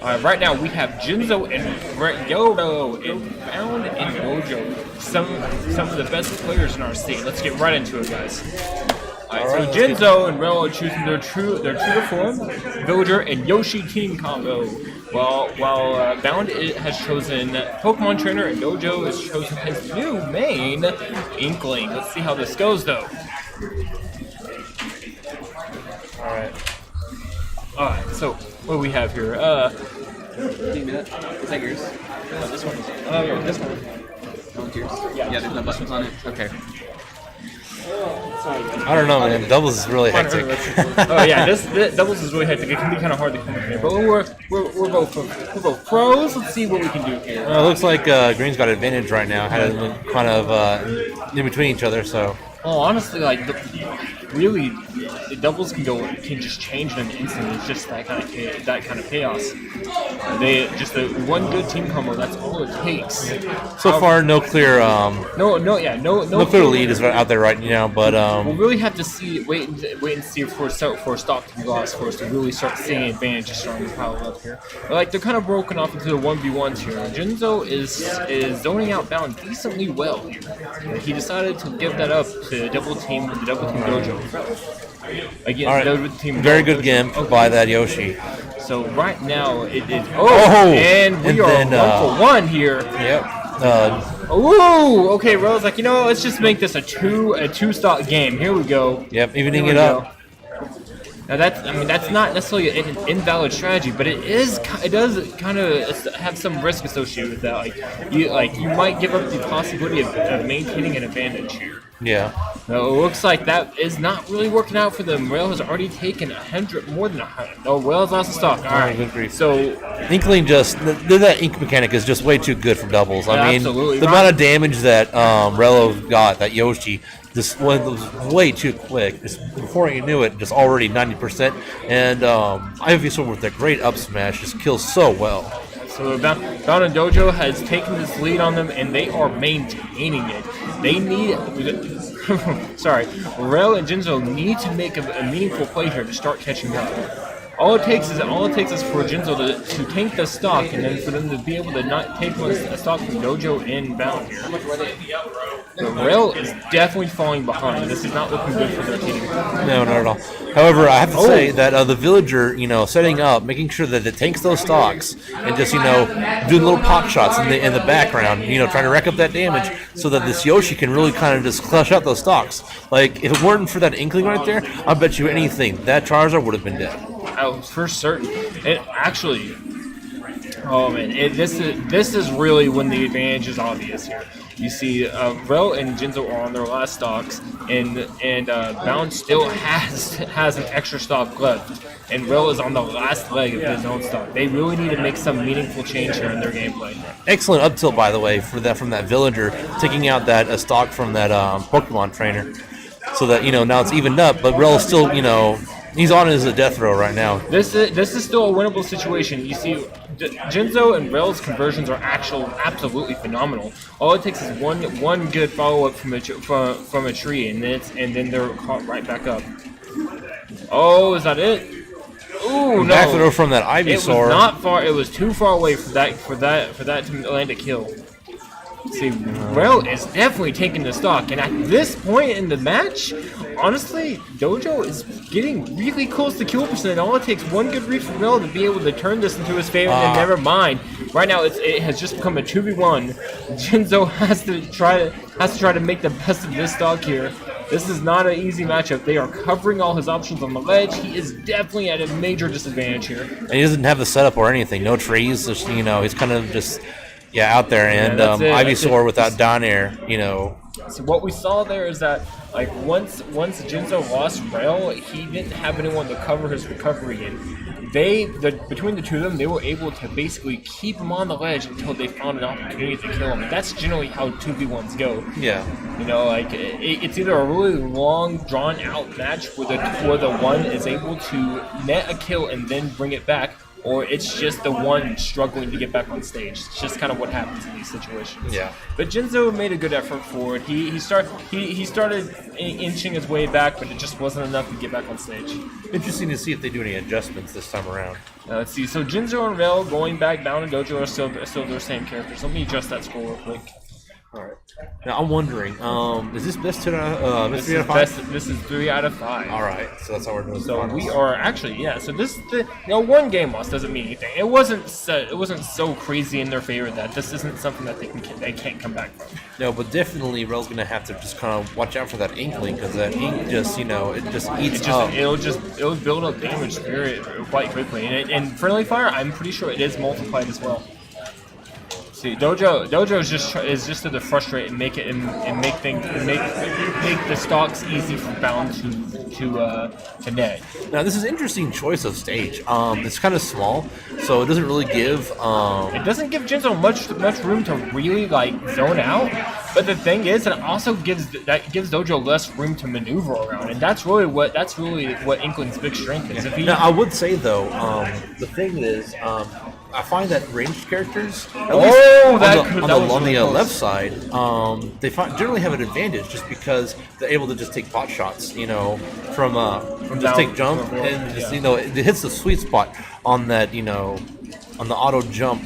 Right now we have Jinzo and YellowRello and Bound and Dojo, some of the best players in our state. Let's get right into it, guys. So Jinzo and Rello are choosing their true to form, Villager and Yoshi team combo, while Bound has chosen Pokemon Trainer and Dojo has chosen his new main, Inkling. Let's see how this goes, though. Alright, so what do we have here? Is that yours? Oh, this one. Oh, yeah, this one. That one's yours? Yeah, there's no buttons on it. Okay. I don't know, man. Doubles is really hectic. Oh yeah, this doubles is really hectic. It can be kind of hard to come in here, but we're both pros. Let's see what we can do here. Well, it looks like Green's got advantage right now. Had it kind of in between each other, so. Oh, honestly, like really, the doubles can just change in an instant. It's just that kind of chaos. They just the one good team combo. That's all it takes. So far, no clear. No clear lead is out there right now, but we'll really have to wait and see for a stock to be lost for us to really start seeing advantage starting to pile up here. But, like they're kind of broken off into the 1v1s here. Jinzo is zoning out Bound decently well here. He decided to give that up to double team Dojo. Again, all right. Very good game by that Yoshi. So right now it is. And we are 1-for-1 here. Yep. Okay. Rello's like, let's just make this a two stock game. Here we go. Yep, evening it up. Now that's not necessarily an invalid strategy, but it does kind of have some risk associated with that. You might give up the possibility of maintaining an advantage here. Yeah. No, it looks like that is not really working out for them. Rail has already taken more than 100. Oh, Rail's lost the stock. All right. So Inkling that ink mechanic is just way too good for doubles. I mean, absolutely. The amount of damage that Rello got, that Yoshi, just was way too quick. Just before you knew it, just already 90%. And Ivysaur with that great up smash just kills so well. So Bound and Dojo has taken this lead on them, and they are maintaining it. They need, Rel and Jinzo need to make a meaningful play here to start catching up. All it takes is for Jinzo to tank the stock, and then for them to be able to not take a stock from Dojo and Bound here. The Rail is definitely falling behind. This is not looking good for their team. No, not at all. However, I have to say that the Villager, setting up, making sure that it tanks those stocks, and just, doing little pop shots in the background, trying to rack up that damage, so that this Yoshi can really kind of just clutch out those stocks. Like, if it weren't for that Inkling right there, I bet you anything, that Charizard would have been dead. Oh, for certain. It actually, this is really when the advantage is obvious here. You see, Rel and Jinzo are on their last stocks, and Bound still has an extra stock left, and Rel is on the last leg of his own stock. They really need to make some meaningful change here in their gameplay. Excellent up tilt, by the way, from that Villager, taking out that stock from that Pokemon Trainer, so that now it's evened up. But Rel is still he's on his death row right now. This is still a winnable situation. You see, Jinzo and Rel's conversions are absolutely phenomenal. All it takes is one good follow up from a tree, and then they're caught right back up. Oh, is that it? Ooh, no! Back throw from that Ivysaur. It was not far. It was too far away for that to land a kill. See, Rel is definitely taking the stock, and at this point in the match, honestly, Dojo is getting really close to kill percent. All it takes one good read from Rel to be able to turn this into his favor, and never mind. Right now, it has just become a 2v1. Jinzo has to try to make the best of this stock here. This is not an easy matchup. They are covering all his options on the ledge. He is definitely at a major disadvantage here. And he doesn't have the setup or anything. No trees. Just, he's kind of just out there. And Ivysaur without down air. So what we saw there is that once Jinzo lost Rel, he didn't have anyone to cover his recovery in. Between the two of them, they were able to basically keep him on the ledge until they found an opportunity to kill him. And that's generally how 2v1s go. Yeah. It's either a really long, drawn-out match where the one is able to net a kill and then bring it back, or it's just the one struggling to get back on stage. It's just kind of what happens in these situations. Yeah. But Jinzo made a good effort forward. He started inching his way back, but it just wasn't enough to get back on stage. Interesting to see if they do any adjustments this time around. Let's see. So Jinzo and Rel going back down and Dojo are still their same characters. Let me adjust that score real quick. All right. Now I'm wondering, is this best 3 out of 5? This is 3 out of 5. All right, so that's how we're doing. So we are actually, yeah. So one game loss doesn't mean anything. It wasn't so crazy in their favor that this isn't something that they can't come back from. No, but definitely Rel's gonna have to just kind of watch out for that inkling, because that ink just it just eats up. It'll build up damage quite quickly, and friendly fire, I'm pretty sure it is multiplied as well. See, Dojo is just to frustrate and make the stocks easy for Bound to net. Now this is an interesting choice of stage. It's kind of small, so it doesn't really give. It doesn't give Jinzo much room to really zone out. But the thing is, it also gives Dojo less room to maneuver around, and that's really what Inkling's big strength is. Now I would say though, the thing is, I find that ranged characters, on the left side, they generally have an advantage just because they're able to just take pot shots, from just take jump and just it hits the sweet spot on that, on the auto jump,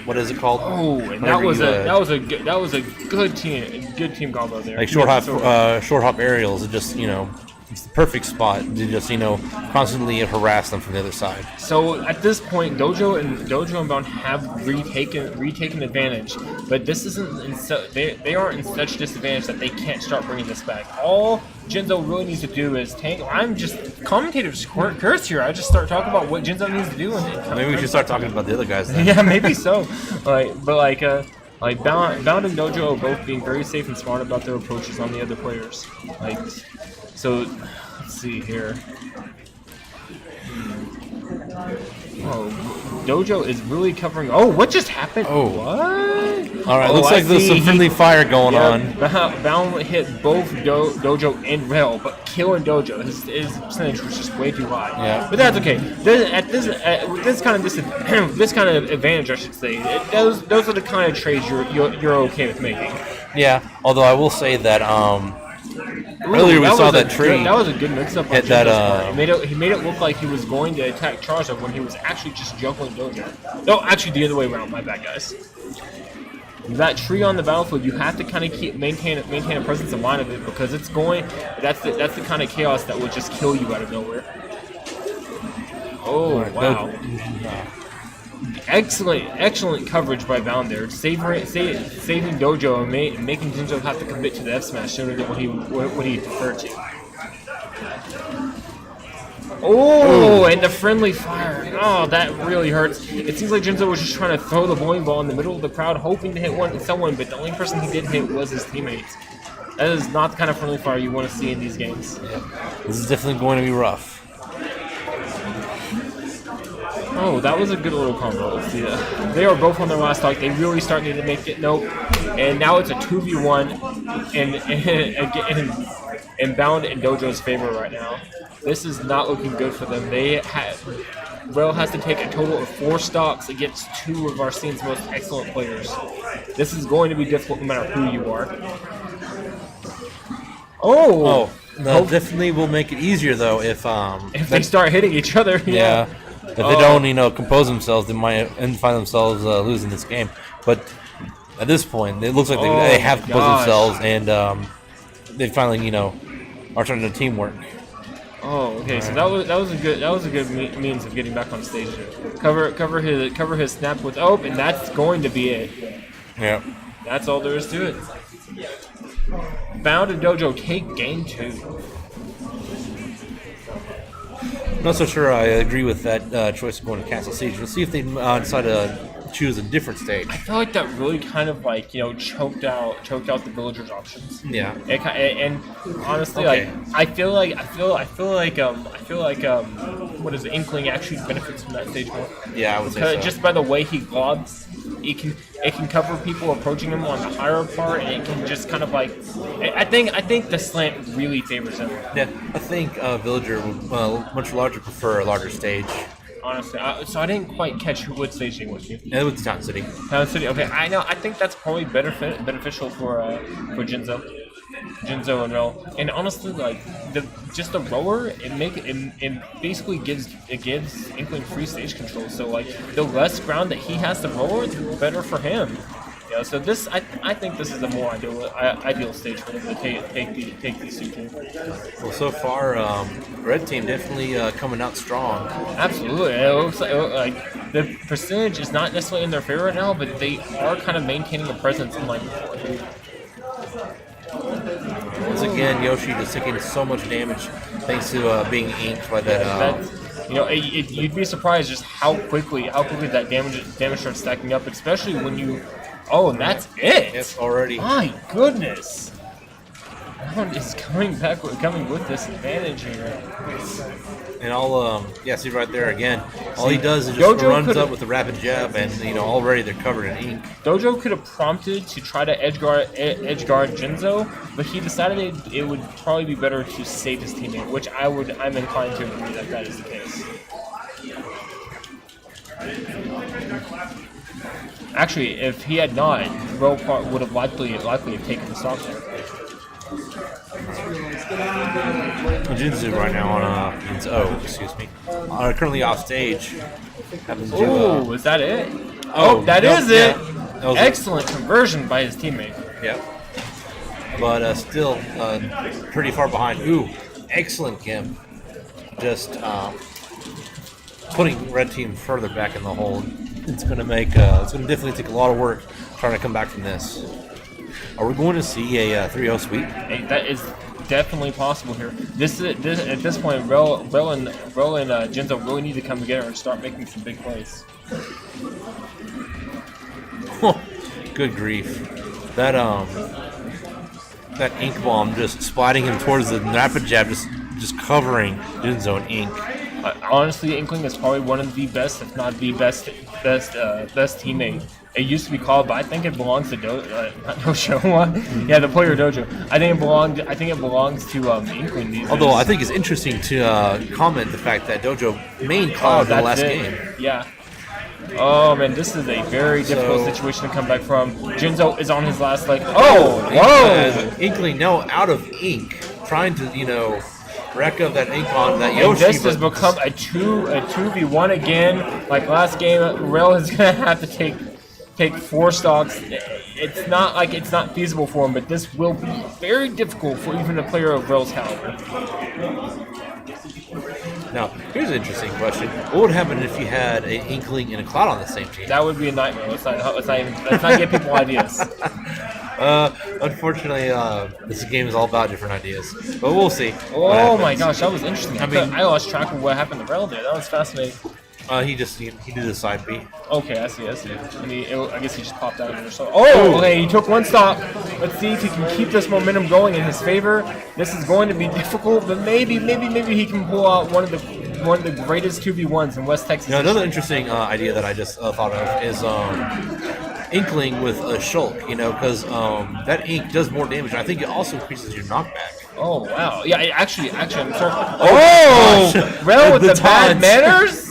what is it called? Oh, and that was a good team combo there. Like short hop aerials, it just it's the perfect spot to just constantly harass them from the other side. So at this point, Dojo and Bound have retaken advantage, but this isn't. They aren't in such disadvantage that they can't start bringing this back. All Jinzo really needs to do is tank. I'm just commentator's curse here. I just start talking about what Jinzo needs to do, and maybe we should start talking about the other guys then. Yeah, maybe so. Bound and Dojo are both being very safe and smart about their approaches on the other players. So, let's see here. Oh, Dojo is really covering. Oh, what just happened? Oh, what? All right, looks like there's some friendly fire going on. Bound hit both Dojo and Rel, but killing Dojo. His percentage was just way too high. Yeah, but that's okay. This kind of advantage, I should say. Those are the kind of trades you're okay with making. Yeah, although I will say that earlier we saw that tree. That was a good mix-up. Hit that. He made it look like he was going to attack Charizard when he was actually just juggling Dojo. No, actually the other way around. My bad, guys. That tree on the battlefield, you have to kind of maintain a presence of mind of it because it's going. That's the kind of chaos that will just kill you out of nowhere. Oh wow. Excellent coverage by Bound there, saving Dojo and making Jinzo have to commit to the F smash sooner than what he deferred to. Oh, and the friendly fire. Oh, that really hurts. It seems like Jinzo was just trying to throw the bowling ball in the middle of the crowd, hoping to hit someone, but the only person he did hit was his teammates. That is not the kind of friendly fire you want to see in these games. Yeah. This is definitely going to be rough. Oh, that was a good little combo. Let's see. They are both on their last stock. They really starting to make it. Nope. And now it's a 2v1 in Bound and Dojo's favor right now. This is not looking good for them. Rel has to take a total of 4 stocks against 2 of our scene's most excellent players. This is going to be difficult no matter who you are. Oh! No, definitely will make it easier though if they start hitting each other. Yeah. If they don't, compose themselves, they might find themselves losing this game. But at this point, it looks like they have composed themselves, and they finally, are trying to teamwork. Oh, okay. Right. So that was a good means of getting back on stage. Cover his snap with and that's going to be it. Yeah. That's all there is to it. Bound and Dojo take game 2. I'm not so sure I agree with that choice of going to Castle Siege. We'll see if they decide to choose a different stage. I feel like that really kind of choked out the villagers' options. Yeah. And honestly, I feel like what is it, Inkling actually benefits from that stage more. Yeah, I would say so. Just by the way he globs, it can cover people approaching him on the higher part, and it can just kind of I think the slant really favors him. Yeah, I think Villager would much larger prefer a larger stage. honestly. So I didn't quite catch what stage he went to. It was Town City. Town City. Okay, I know. I think that's probably beneficial for Jinzo and Rel. And honestly, like the rower, it basically gives Inkling free stage control. So like the less ground that he has to rower, the better for him. Yeah, so this I think this is a more ideal stage for them to take these two teams. Well, so far, red team definitely coming out strong. Absolutely, it looks like the percentage is not necessarily in their favor right now, but they are kind of maintaining a presence in like. Once again, Yoshi just taking so much damage thanks to being inked by that. You'd be surprised just how quickly that damage starts stacking up, especially when you. Oh, and that's it. Yes, already. My goodness. Round is coming with this advantage here. And see right there again. All he does is just runs up with a rapid jab, and already they're covered in ink. Dojo could have prompted to try to edge guard Jinzo, but he decided it would probably be better to save his teammate, which I'm inclined to agree that is the case. Actually, if he had not, Rel would have likely have taken the stock there. Jinzo right now on currently off stage. Oh, is that it? That is it. That Excellent conversion by his teammate. Yep. But still pretty far behind. Ooh, excellent Gimp. Just putting red team further back in the hole. It's gonna definitely take a lot of work trying to come back from this. Are we going to see a 3-0 sweep? Hey, that is definitely possible here. This at this point, Rel and Jinzo really need to come together and start making some big plays. Good grief! That ink bomb just sliding him towards the rapid jab, just covering Jinzo in ink. Honestly, Inkling is probably one of the best, if not the best teammate. It used to be called, but I think it belongs to Dojo. Yeah, the player Dojo. I think it belongs to Inkling these days. Although I think it's interesting to comment the fact that Dojo main called the last game. Yeah. Oh man, this is a very difficult situation to come back from. Jinzo is on his last leg. Oh, whoa! Inkling now out of ink, trying to rack up that ink on that Yoshi. And this has become a 2v1 again. Like last game, Rel is gonna have to take 4 stocks. It's not feasible for him, but this will be very difficult for even a player of Rel's caliber. Now, here's an interesting question. What would happen if you had an Inkling and a Cloud on the same team? That would be a nightmare. Let's not give people ideas. Unfortunately, this game is all about different ideas. But we'll see. Oh my gosh, that was interesting. I lost track of what happened to Rel there. That was fascinating. He did a side B. Okay, I see. I guess he just popped out of there. So, okay, he took 1 stock. Let's see if he can keep this momentum going in his favor. This is going to be difficult, but maybe he can pull out one of the greatest 2v1s in West Texas. Another interesting idea that I just thought of is Inkling with a Shulk, because that ink does more damage. And I think it also increases your knockback. Oh, wow. Yeah, actually, I'm sorry. Oh! Rel with the bad manners?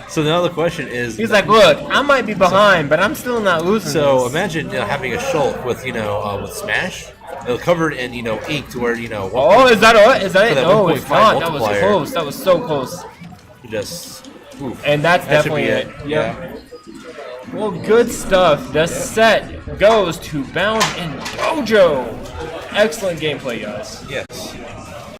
So now the question is... He's like, look, I might be behind, but I'm still not losing So this. imagine having a Shulk with, with Smash, covered in, ink to where, Oh, is that it? Is that it? No, it's not. That was multiplier. close. That was so close. Just... Oof. And that's That should definitely be it. Yeah. Well, good stuff. The set goes to Bound and Dojo. Excellent gameplay, guys. Yes.